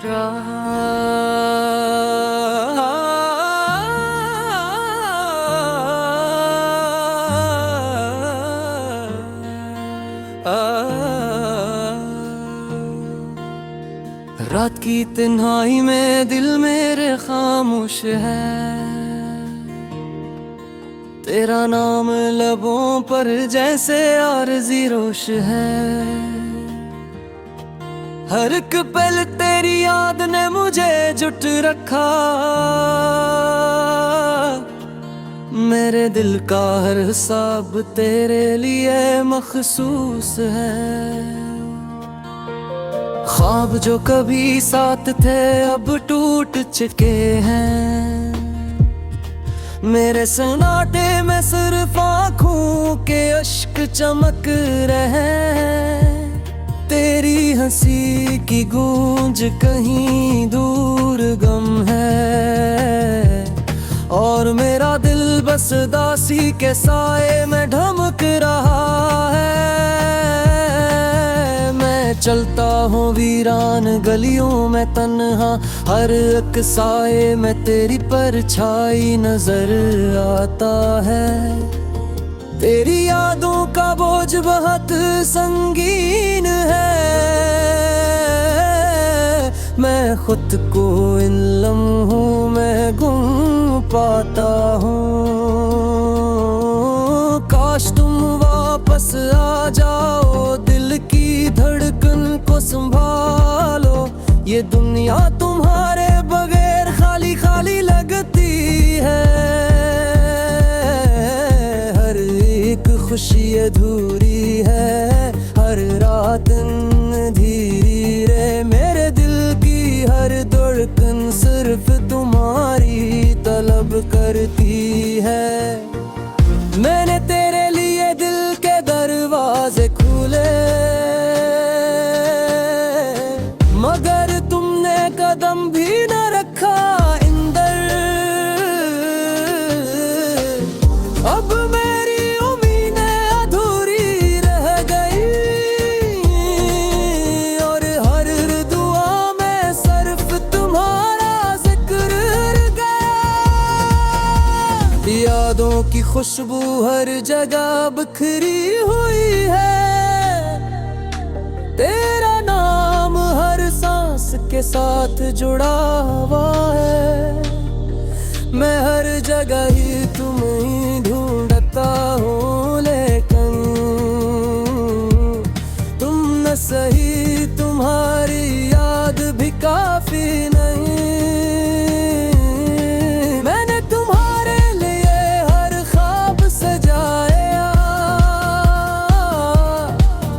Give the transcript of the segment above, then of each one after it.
रात की तन्हाई में दिल मेरे खामोश है, तेरा नाम लबों पर जैसे आरज़ी रोश है। हर एक पल तेरी याद ने मुझे जुट रखा, मेरे दिल का हर हिसाब तेरे लिए मखसूस है। ख्वाब जो कभी साथ थे अब टूट चुके हैं, मेरे सन्नाटे में सिर्फ आँखों के अश्क चमक रहे हैं। तेरी हंसी की गूंज कहीं दूर गम है, और मेरा दिल बस दासी के साए में ढमक रहा है। चलता हूँ वीरान गलियों में तन्हा, हर एक साए में तेरी परछाई नजर आता है। तेरी यादों का बोझ बहुत संगीन है, मैं खुद को इन लम्हों में गुम पाता हूँ। काश तुम वापस आ जाओ, दिल की धड़कन को संभालो। ये दुनिया तुम्हारे बगैर खाली खाली लगती है, हर एक खुशी अधूरी है, हर रात अंधेरी रे। मेरे दिल की हर धड़कन सिर्फ तुम्हारी तलब करती है। मैंने तेरे लिए दिल के दरवाजे खोले, मगर तुमने कदम भी न रखा अंदर। अब मेरी उम्मीदें अधूरी रह गई, और हर दुआ में सिर्फ तुम्हारा जिक्र गया। यादों की खुशबू हर जगह बिखरी हुई है, तेरा नाम हर सांस के साथ जुड़ा हुआ है। मैं हर जगह ही तुम्हें ढूंढता हूँ, लेकिन तुम न सही, तुम्हारी याद भी काफी नहीं। मैंने तुम्हारे लिए हर ख्वाब सजाया,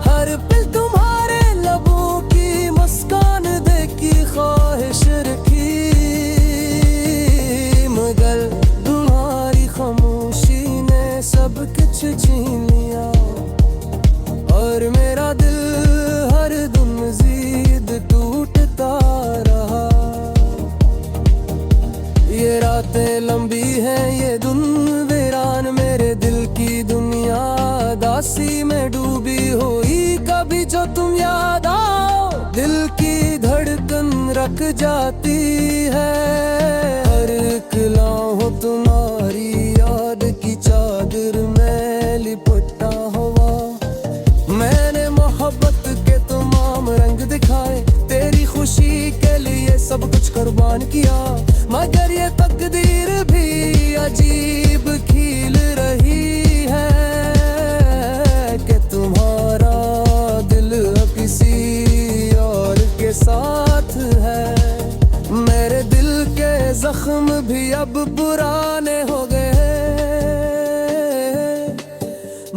हर पल तुम्हारे लबों की मुस्कान देखी ख्वाहिश रखी, मगर तुम्हारी खामोशी ने सब कुछ छीन लिया। और मेरा दिल हर दम मज़ीद टूटता रहा। ये रातें लंबी हैं, ये दिन वीरान, मेरे दिल की दुनिया दासी में डूबी हुई। कभी जो तुम याद आओ, दिल की धड़कन रख जाती है। हर एक लम्हा तुम्हारी याद की चादर में लिपटा हुआ। मैंने मोहब्बत के तमाम रंग दिखाए, तेरी खुशी के लिए सब कुछ कुर्बान किया, मगर ये तकदीर भी अजीब खील रही है कि तुम्हारा दिल किसी और के साथ है। मेरे दिल के जख्म भी अब पुराने हो गए,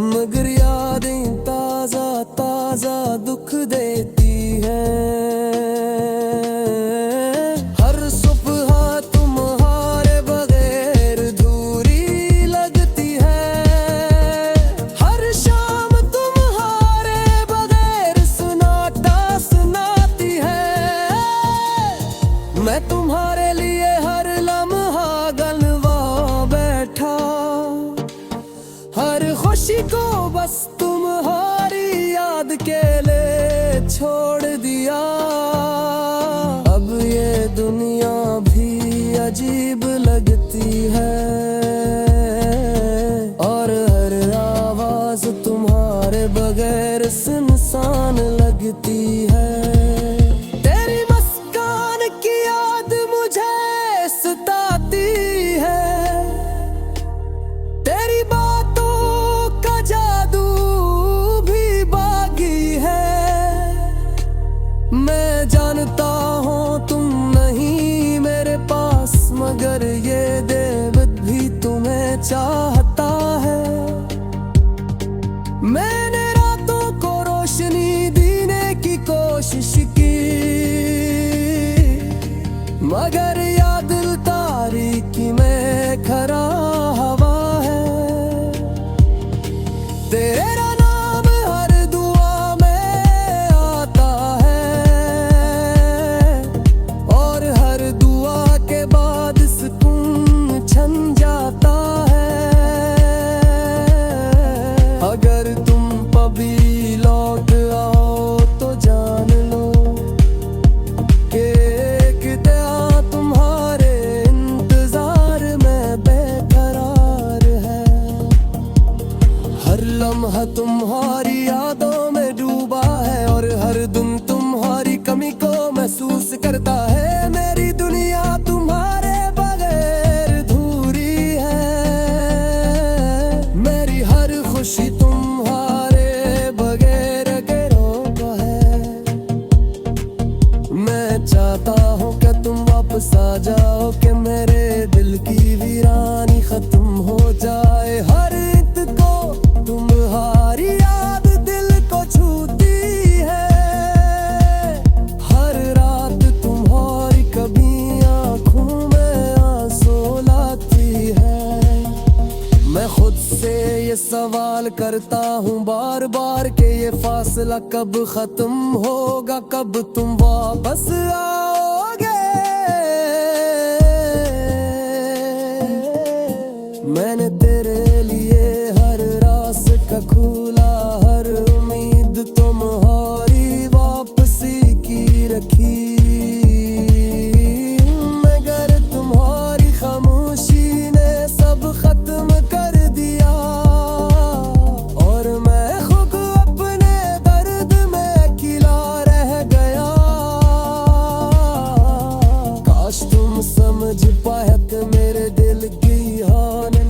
मगर यादें ताजा ताजा दुख देती हैं। हर सुबह तुम्हारे बगैर धूरी लगती है, हर शाम तुम्हारे बगैर सन्नाटा सुनाती है। मैं तुम्हारे लिए हर लम्हा गलवा बैठा, हर खुशी को बस तुम्हारी याद के लिए छोड़ दिया। अब दुनिया भी अजीब लगती है, और हर आवाज तुम्हारे बगैर सुनसान लगती है। तेरी मुस्कान की याद मुझे सताती है, तेरी बातों का जादू भी बागी है। मैं जानता हूँ तुम नहीं मेरे पास, मगर ये देवत भी तुम्हें चाहता है। मैंने रातों को रोशनी देने की कोशिश की, मगर या दिल तारीकी में खरा हवा है। तेरा नाम हर दुआ में आता है, और हर दुआ के बाद सुकून छन जाता है। अगर तुम कभी लौट आओ तो जान लो कि एक दया तुम्हारे इंतजार में बेकरार है। हर लम्हा तुम्हारी यादों में डूबा है, और हर दिन तुम्हारी कमी को महसूस करता है। मेरी दुनिया तुम्हारे बगैर अधूरी है, मेरी हर खुशी तुम्हारे बगैर अकेला है। मैं चाहता हूँ कि तुम वापस आ जाओ, कि मेरे दिल की वीरानी खत्म हो जाए। हर एक को तुम्हारी याद दिल को छूती है, हर रात तुम्हारी कभी आँखों में आंसू लाती है। मैं खुद से ये सवाल करता हूँ बार बार कि ये फासला कब खत्म होगा, कब तुम वापस आओगे। मैंने तेरे लिए हर रास्ता खोला, हर उम्मीद तुम्हारी वापसी की रखी, मगर तुम्हारी खामोशी ने सब खत्म कर दिया। और मैं खुद अपने दर्द में अकेला रह गया। काश तुम समझ पाए कि मेरे दिल की हानि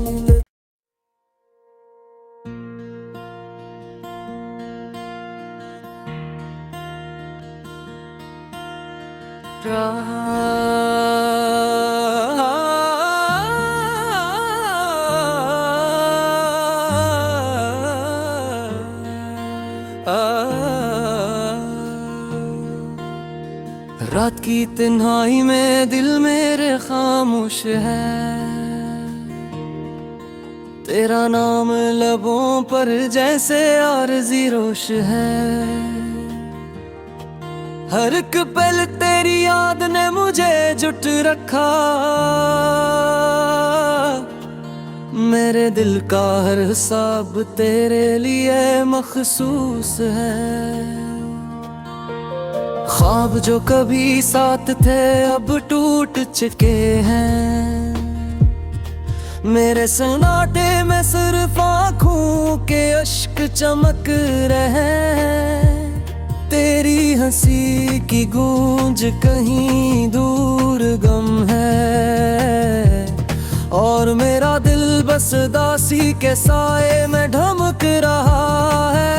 रात की तन्हाई में दिल मेरे खामोश है, तेरा नाम लबों पर जैसे आरज़ी रोश है। हर एक पल तेरी याद ने मुझे जुट रखा, मेरे दिल का हर हिसाब तेरे लिए मखसूस है। ख्वाब जो कभी साथ थे अब टूट चुके हैं, मेरे सन्नाटे में सिर्फ आँखों के अश्क चमक रहे हैं। तेरी हंसी की गूंज कहीं दूर गम है, और मेरा दिल बस दासी के साए में ढमक रहा है।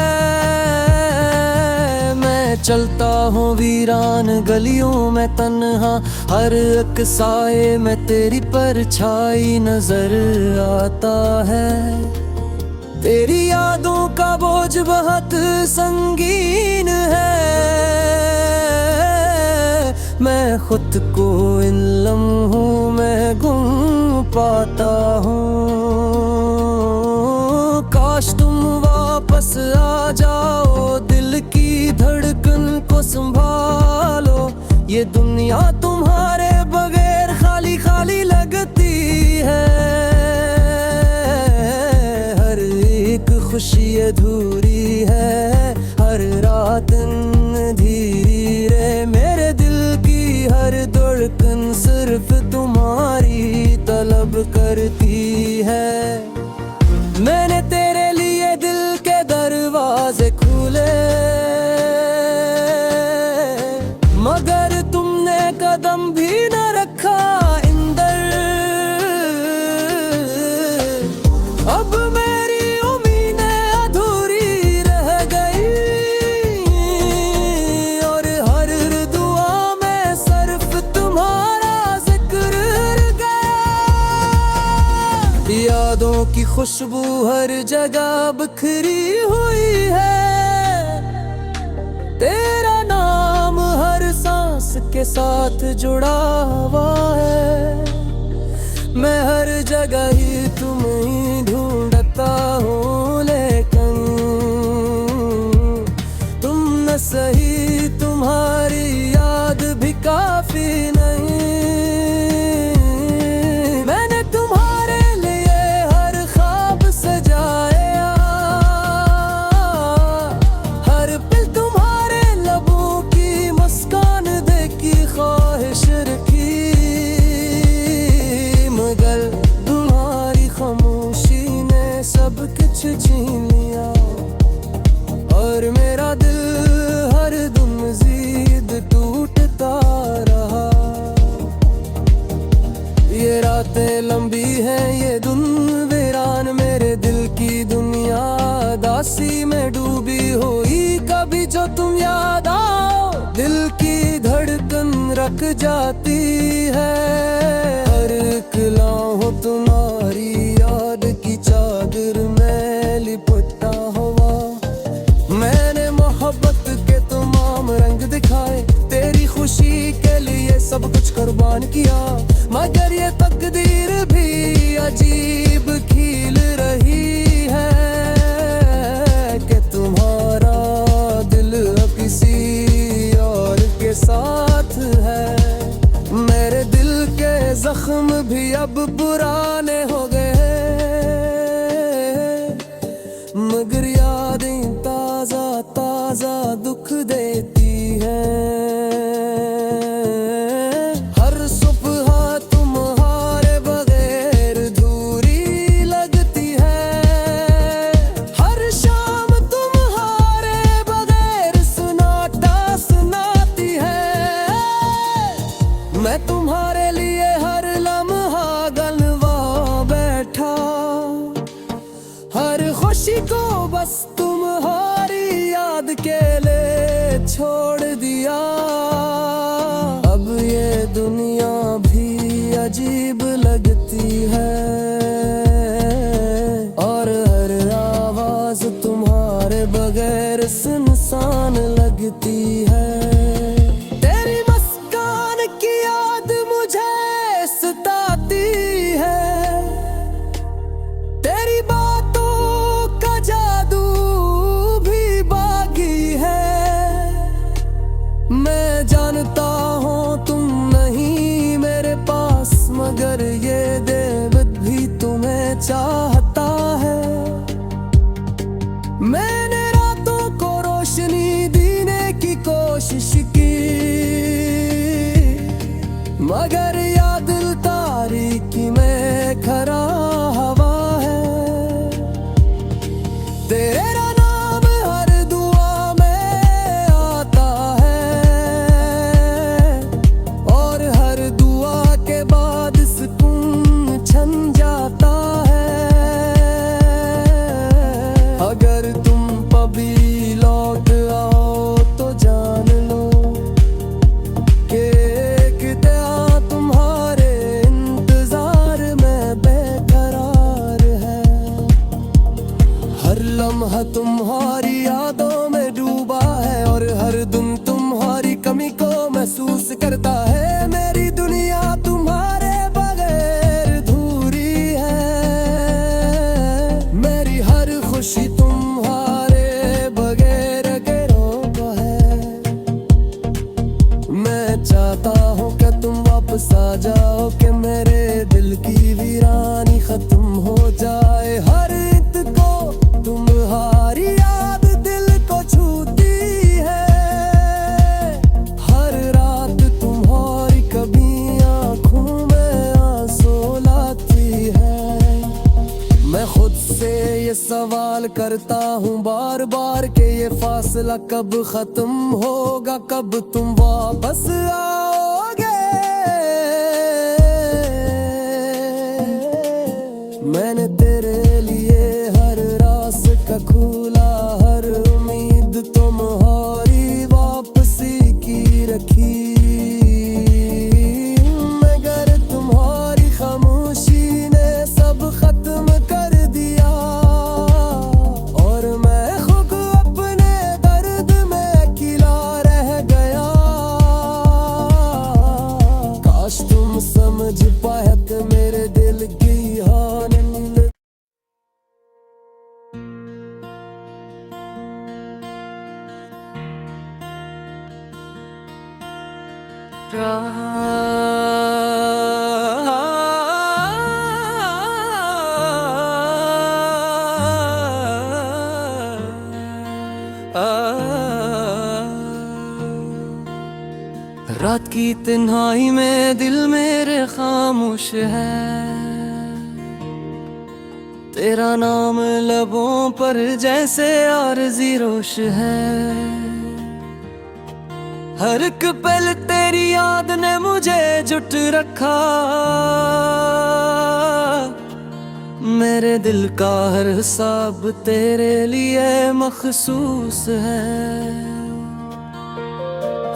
मैं चलता हूँ वीरान गलियों में तन्हा, हर एक साए में तेरी परछाई नजर आता है। तेरी यादों का बोझ बहुत संगीन है, मैं खुद को इन लम्हों में गुम पाता हूँ। काश तुम वापस आ जाओ, दिल की धड़कन को संभालो। ये दुनिया तुम्हारे बगैर खाली खाली लगती है, हर एक खुशी अधूरी है, हर रात धीरे मेरे दिल की हर धड़कन करती है। मैंने तेरे लिए दिल के दरवाजे खोले, मगर तुमने कदम भी न रखा अंदर। अब मेरी उम्मीदें अधूरी रह गई और हर दुआ में सिर्फ तुम्हारा जिक्र गया। यादों की खुशबू हर जगह बिखरी हुई है, तेरा नाम हर सांस के साथ जुड़ा हुआ है। मैं हर जगह ही तुम्हें ढूंढता हूँ, लेकिन तुम न सही, तुम्हारी याद भी काफी नहीं। मैंने तुम्हारे लिए हर ख्वाब सजाया, हर पल तुम्हारे लबों की मुस्कान देखी ख्वाहिश रखी, मगर तुम्हारी खामोशी ने सब कुछ छीन लिया और मेरा दिल हर दम मज़ीद टूटता रहा। ये रातें लंबी हैं, ये दिन वीरान, मेरे दिल की दुनिया दासी में डूबी हुई। कभी जो तुम याद आओ, दिल की धड़कन रख जाती है। हर एक लम्हा तुम्हारी याद की चादर में लिपटा हुआ। मैंने मोहब्बत के तमाम रंग दिखाए, तेरी खुशी के लिए सब कुछ कुर्बान किया, मगर ये तकदीर भी अजीब खील रही है कि तुम्हारा दिल किसी और के साथ है। मेरे दिल के जख्म भी अब पुराने हो गए, मगर यादें ताजा ताजा दुख देती हैं। हर सुबह तुम्हारे बगैर अधूरी लगती है, हर शाम तुम्हारे बगैर सन्नाटा सुनाती है। मैं तुम्हारे लिए हर लम्हा गलवा बैठा, हर खुशी को बस तुम्हारी याद के लिए छोड़ दिया। अब ये दुनिया भी अजीब लगती है और हर आवाज तुम्हारे बगैर सुनसान लगती है। तेरी मुस्कान की याद मुझे सताती है, तेरी बातों का जादू भी बागी है। मैं जानता हूँ तुम नहीं मेरे पास, मगर ये दिल भी तुम्हें चाहता है। मैंने रातों को रोशनी देने की कोशिश की, मगर या दिल तारीकी में खरा हवा है। तेरा नाम हर दुआ में आता है और हर दुआ के बाद सुकून छन जाता है। अगर तुम कभी लौट आओ तो जान लो कि एक दया तुम्हारे इंतजार में बेकरार है। हर लम्हा तुम्हारी यादों में डूबा है और हर दिन तुम्हारी कमी को महसूस करता है। मेरी दुनिया तुम्हारे बगैर अधूरी है, मेरी हर खुशी तुम्हारे बगैर अकेलों है। मैं चाहता हूँ कि तुम वापस आ जाओ, कि मेरे दिल की वीरानी खत्म हो जाए। हर इत को तुम्हारी याद दिल को छूती है, हर रात तुम्हारी कभी आंखों में आंसू लाती मैं खुद से ये सवाल करता हूँ बार बार कि ये फासला कब खत्म होगा, कब तुम वापस आओगे। मैंने तेरे लिए हर रास्ता खोला, हर उम्मीद तुम्हारी वापसी की रखी, मगर तुम्हारी खामोशी ने सब खत्म कर दिया। और मैं खुद अपने दर्द में अकेला रह गया। काश तुम समझ पाते मेरे दिल की हालत। रात की तन्हाई में दिल मेरे खामोश है, तेरा नाम लबों पर जैसे आरज़ी रोश है। हर एक पल तेरी याद ने मुझे जुट रखा, मेरे दिल का हर हिसाब तेरे लिए मखसूस है।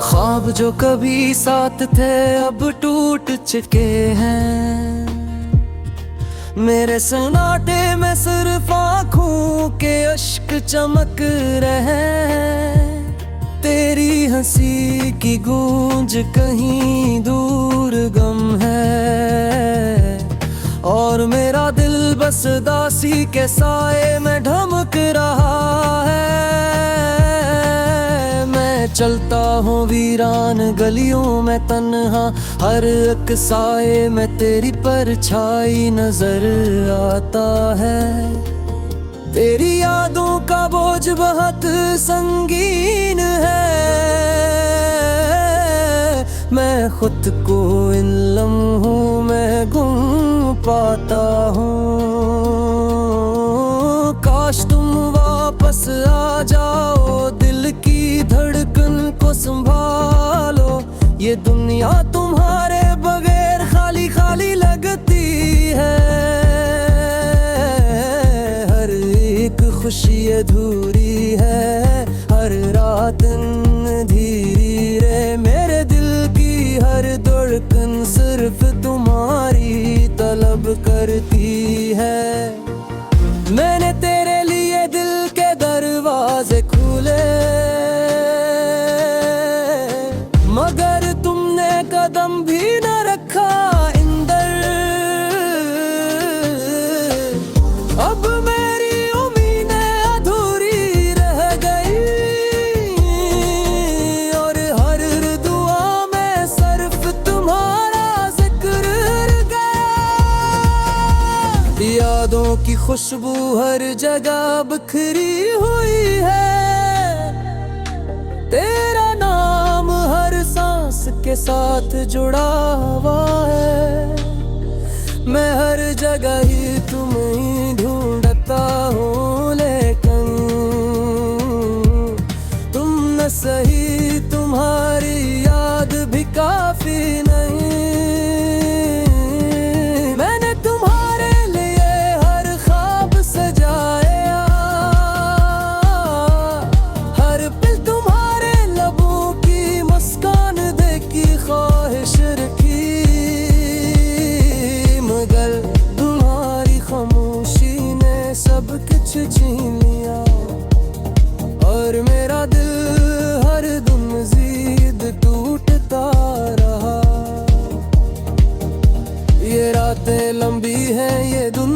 ख्वाब जो कभी साथ थे अब टूट चुके हैं, मेरे सन्नाटे में सिर्फ आँखों के अश्क चमक रहे हैं। तेरी हंसी की गूंज कहीं दूर गम है, और मेरा दिल बस दासी के साए में ढमक रहा है। मैं चलता हूँ वीरान गलियों में तन्हा, हर एक साए में तेरी परछाई नजर आता है। तेरी यादों का बोझ बहुत संगीन है, मैं खुद को इन लम्हों में गुम पाता हूँ। काश तुम वापस आ जाओ, दिल की धड़कन को संभालो। ये दुनिया तुम्हारे बगैर खाली खाली लगती है, हर एक खुशी अधूरी है, हर रात अंधेरी रे। मेरे दिल की हर धड़कन सिर्फ तुम्हारी तलब करती है। मैंने तेरे लिए दिल के दरवाजे खोले, मगर तुमने कदम भी न रखा अंदर। अब मेरी उम्मीदें अधूरी रह गई, और हर दुआ में सिर्फ तुम्हारा जिक्र रह गया। यादों की खुशबू हर जगह बिखरी हुई है, तेरा नाम हर सांस के साथ जुड़ा हुआ है। मैं हर जगह ही तुम्हें ढूंढता हूँ, लेकिन तुम न सही, तुम्हारी याद भी काफी नहीं। मैंने तुम्हारे लिए हर ख्वाब सजाया, हर पल तुम्हारे लबों की मुस्कान देखी ख्वाहिश रखी, मगर तुम्हारी खामोशी ने सब कुछ छीन लिया। और मेरा दिल हर दिन मज़ीद टूटता रहा। ये रातें लंबी हैं, ये दिन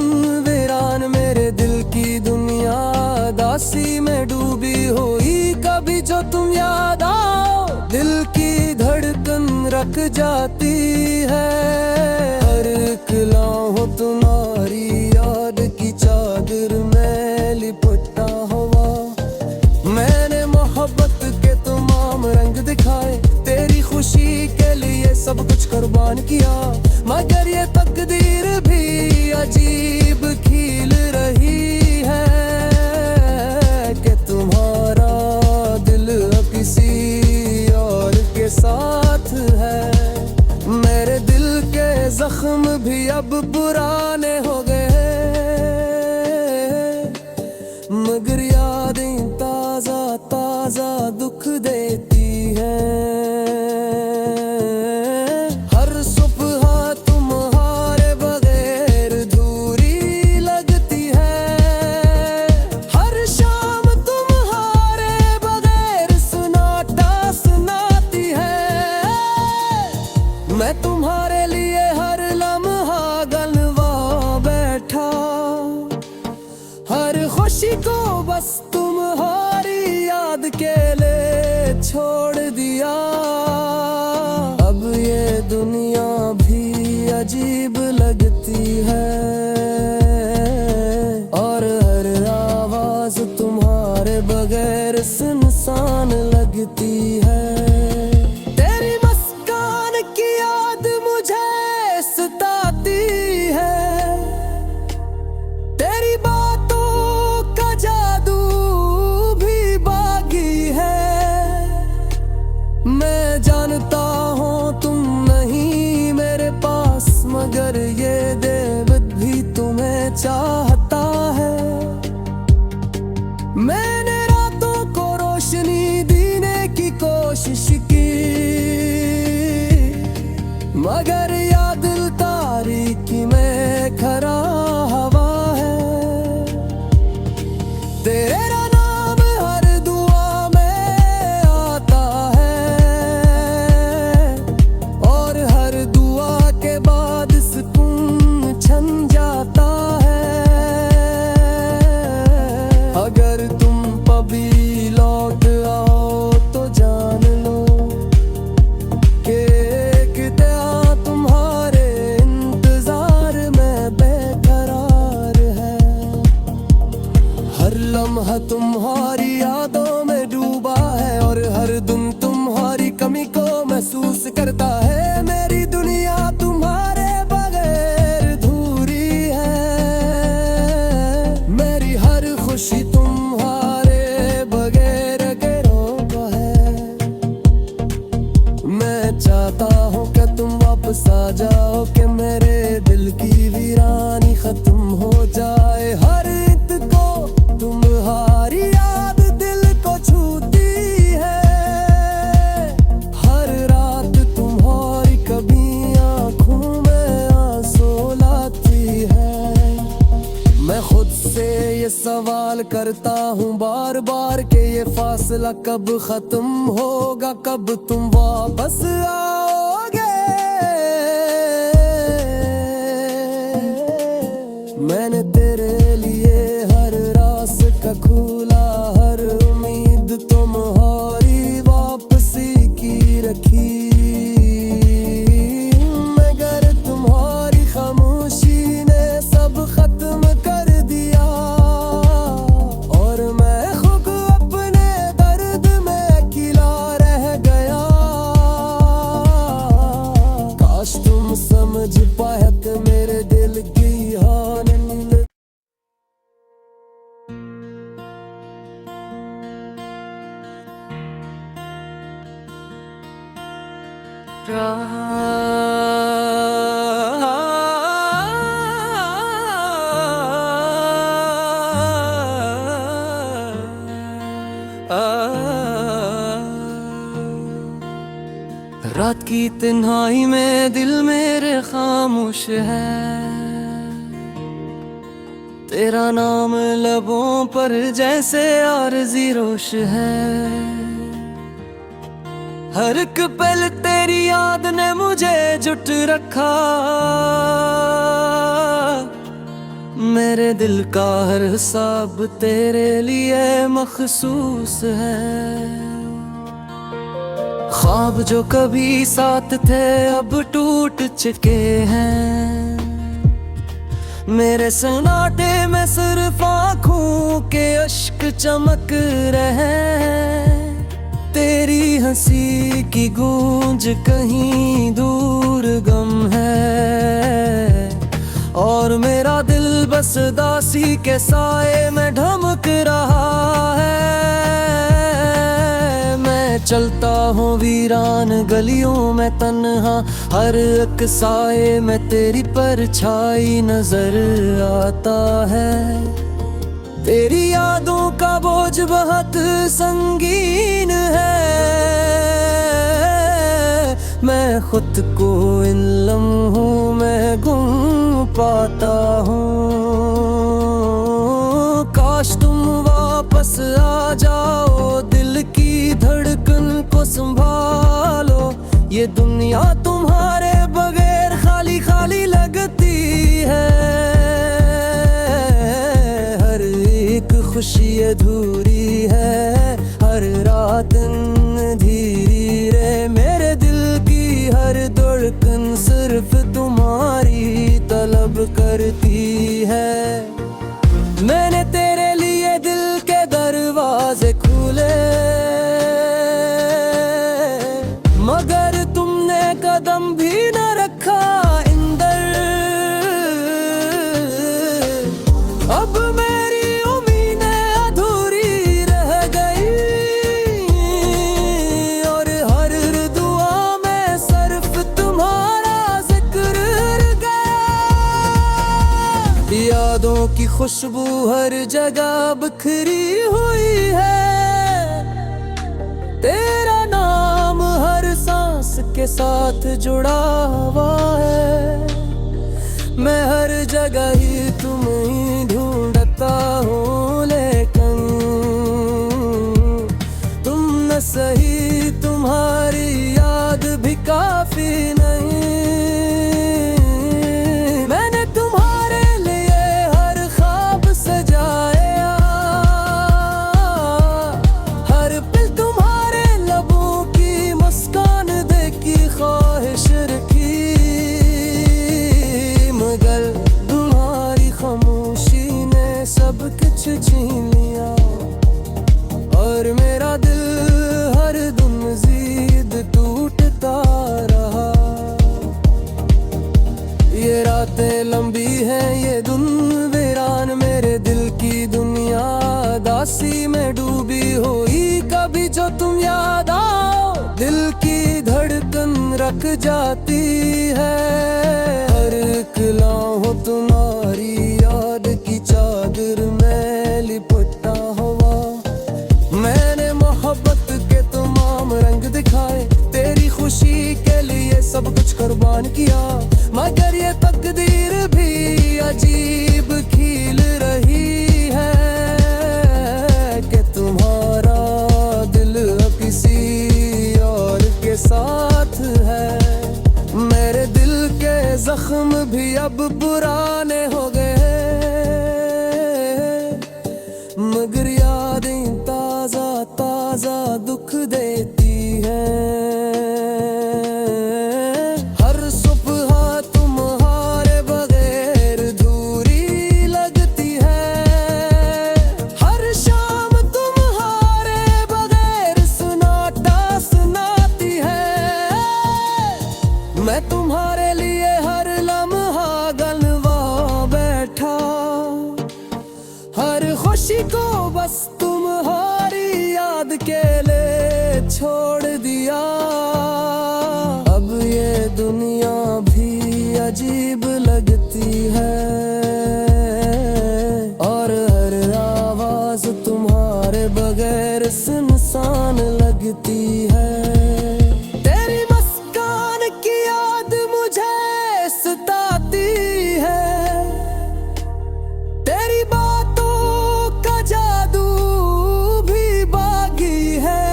वीरान, मेरे दिल की दुनिया दासी में डूबी हुई। कभी जो तुम याद आओ, दिल की धड़कन रख जाती है। हर एक लम्हा तुम्हारी याद की चादर में लिपटा हुआ। मैंने मोहब्बत के तमाम रंग दिखाए, तेरी खुशी के लिए सब कुछ कुर्बान किया, मगर ये तकदीर भी अजीब खील अब पुराने हो गए, मगर यादें ताजा ताजा दुख देती है। हर सुबह तुम्हारे बगैर अधूरी लगती है, हर शाम तुम्हारे बगैर सन्नाटा सुनाती है। मैं तुम्हारे लिए हर लम्हा गलवा बैठा, हर खुशी को बस तुम्हारी याद के लिए छोड़ दिया। अब ये दुनिया भी अजीब लगती है, और हर आवाज तुम्हारे बगैर सुनसान लगती है। तेरी मुस्कान की याद मुझे सताती है, तेरी बातों का जादू भी बागी है। मैं जानता हूँ तुम नहीं मेरे पास, मगर ये देवत भी तुम्हें चाहता है। मैंने रातों को रोशनी देने की कोशिश की, मगर या दिल तारीकी में खरा हवा है। तेरा नाम हर दुआ में आता है, और हर दुआ के बाद सुकून छन जाता है। अगर तुम कभी लौट आओ तो जान लो कि एक दया तुम्हारे इंतजार में बेकरार है। हर लम्हा तुम्हारी यादों में डूबा है, और हर दिन तुम्हारी कमी को महसूस करता है। मेरी दुनिया तुम्हारे बगैर अधूरी है, मेरी हर खुशी तुम्हारे बगैर गिरोह है। मैं चाहता हूँ कि तुम वापस आ जाओ, कि मेरे दिल की वीरानी खत्म हो जाए। हर इत को तुम्हारी याद दिल को छूती है, हर रात तुम्हारी कभी आँखों में आंसू लाती है। मैं खुद से ये सवाल करता हूँ बार बार कि ये फासला कब खत्म होगा, कब तुम वापस आओगे। मैंने तेरे लिए हर रास्ता खोला, हर उम्मीद तुम्हारी वापसी की रखी, मगर तुम्हारी खामोशी ने सब खत्म कर दिया। और मैं खुद अपने दर्द में अकेला रह गया। काश तुम समझ पाए कि मेरे दिल की हाल। रात की तन्हाई में दिल मेरे खामोश है, तेरा नाम लबों पर जैसे आरज़ी रोश है। हर एक पल तेरी याद ने मुझे जुट रखा, मेरे दिल का हर हिसाब तेरे लिए मखसूस है। ख्वाब जो कभी साथ थे अब टूट चुके हैं, मेरे सन्नाटे में सिर्फ आँखों के अश्क चमक रहे हैं। तेरी हंसी की गूंज कहीं दूर गम है, और मेरा दिल बस दासी के साए में ढमक रहा है। मैं चलता हूँ वीरान गलियों में तन्हा, हर एक साए में तेरी परछाई नजर आता है। तेरी यादों का बोझ बहुत संगीन है, मैं खुद को इन लम्हों में गुम पाता हूँ। काश तुम वापस आ जाओ, दिल की धड़कन को संभालो। ये दुनिया तुम्हारे बगैर खाली खाली लगती है, हर एक खुशी अधूरी है, हर रात अंधेरी रे। मेरे दिल की हर धड़कन सिर्फ तुम्हारी तलब करती है। मैंने तेरे लिए दिल के दरवाजे खोले, मगर तुमने कदम भी न रखा अंदर। अब मेरी उम्मीदें अधूरी रह गई, और हर दुआ में सिर्फ तुम्हारा जिक्र रह गया। यादों की खुशबू हर जगह बिखरी हुई है, तेरा नाम हर सांस के साथ जुड़ा हुआ है। मैं हर जगह ही तुम्हें ढूंढता हूँ, लेकिन तुम न सही, तुम्हारी याद भी काफी नहीं। मैंने तुम्हारे लिए हर ख्वाब सजाया, हर पल तुम्हारे लबों की मुस्कान देखी ख्वाहिश रखी, मगर तुम्हारी खामोशी ने सब कुछ छीन लिया। और मेरा दिल हर दम मज़ीद टूटता रहा। ये रातें लंबी हैं, ये दिन वीरान, मेरे दिल की दुनिया दासी में डूबी हुई। कभी जो तुम याद आओ, दिल की धड़कन रख जाती है। हर एक लम्हा तुम्हारी याद की चादर में लिपटा हुआ। मैंने मोहब्बत के तमाम रंग दिखाए, तेरी खुशी के लिए सब कुछ कुर्बान किया, मगर ये तकदीर भी अजीब खेल रही है कि तुम्हारा दिल किसी और के साथ है। मेरे दिल के जख्म भी अब पुराने हो गए, मगर यादें ताजा ताजा दुख देती हैं। हर सुबह तुम्हारे बगैर अधूरी लगती है, हर शाम तुम्हारे बगैर सन्नाटा सुनाती है। मैं तुम्हारे लिए हर लम्हा गलवा बैठा, हर खुशी को बस तुम्हारी याद के लिए छोड़ दिया। अब ये दुनिया भी अजीब लगती है, और हर आवाज तुम्हारे बगैर सुनसान लगती है। तेरी मुस्कान की याद मुझे सताती है, तेरी बातों का जादू भी बागी है।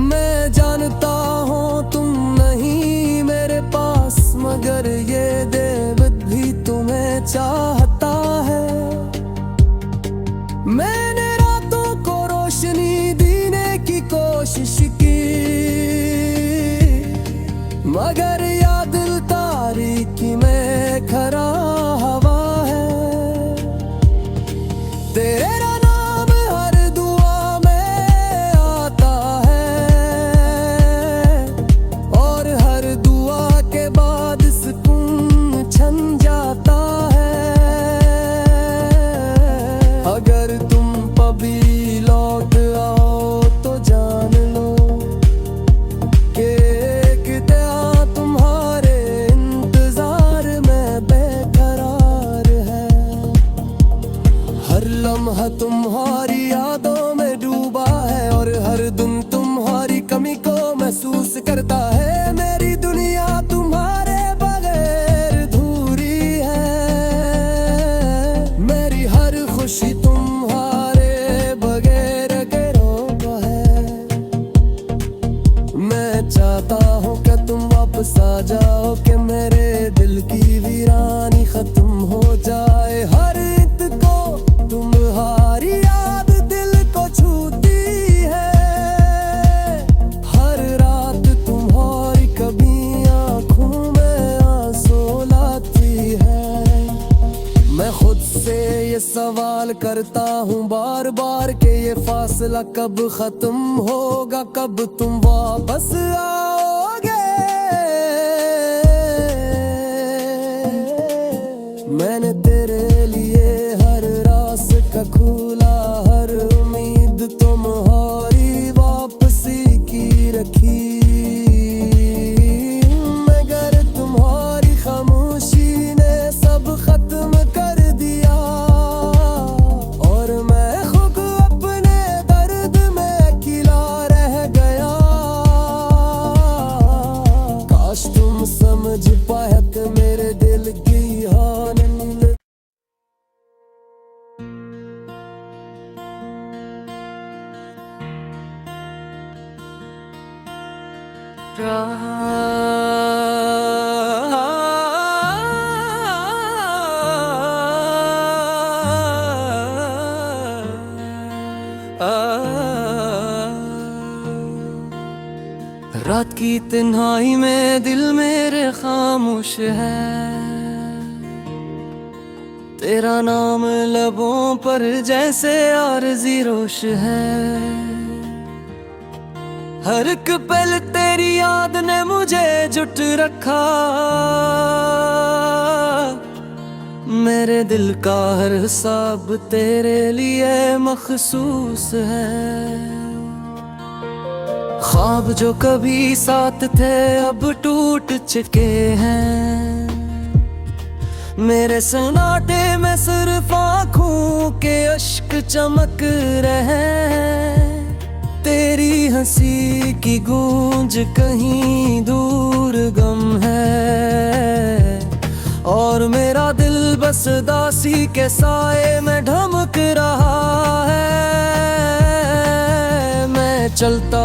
मैं जानता हूँ तुम नहीं मेरे पास, मगर ये देवत भी तुम्हें चाहता है। मैंने रातों को रोशनी देने की कोशिश की, मगर या दिल तारीकी में खरा हवा है। तेरा नाम हर दुआ में आता है, और हर दुआ के बाद सुकून छन जाता है। अगर तुम कभी लौट आओ तो जान लम्हा तुम्हारी यादों में डूबा है और हर दिन तुम्हारी कमी को महसूस करता है। मेरी दुनिया तुम्हारे बगैर अधूरी है, मेरी हर खुशी तुम्हारे बगैर गिरोह है। मैं चाहता हूँ कि तुम वापस आ जाओ, कि मेरे दिल की वीरानी खत्म हो जाए। हर इत को तुम्हारी याद दिल को छूती है, हर रात तुम्हारी कभी आंखों में आंसू लाती है। मैं खुद से ये सवाल करता हूँ बार बार कि ये फासला कब खत्म होगा, कब तुम वापस आओगे। मैंने तेरे लिए हर रास्ता खोला, हर उम्मीद तुम्हारी वापसी की रखी, मगर तुम्हारी खामोशी ने सब खत्म कर दिया। और मैं खुद अपने दर्द में अकेला रह गया। काश तुम समझ पाए कि मेरे दिल की हानि रात की तन्हाई में दिल मेरे खामोश है, तेरा नाम लबों पर जैसे आरज़ी रोश है। हर एक पल तेरी याद ने मुझे जुट रखा, मेरे दिल का हर हिसाब तेरे लिए मखसूस है। ख्वाब जो कभी साथ थे अब टूट चुके हैं, मेरे सन्नाटे में सिर्फ आँखों के अश्क चमक रहे हैं। तेरी हंसी की गूंज कहीं दूर गम है, और मेरा दिल बस दासी के साए में ढमक रहा है। मैं चलता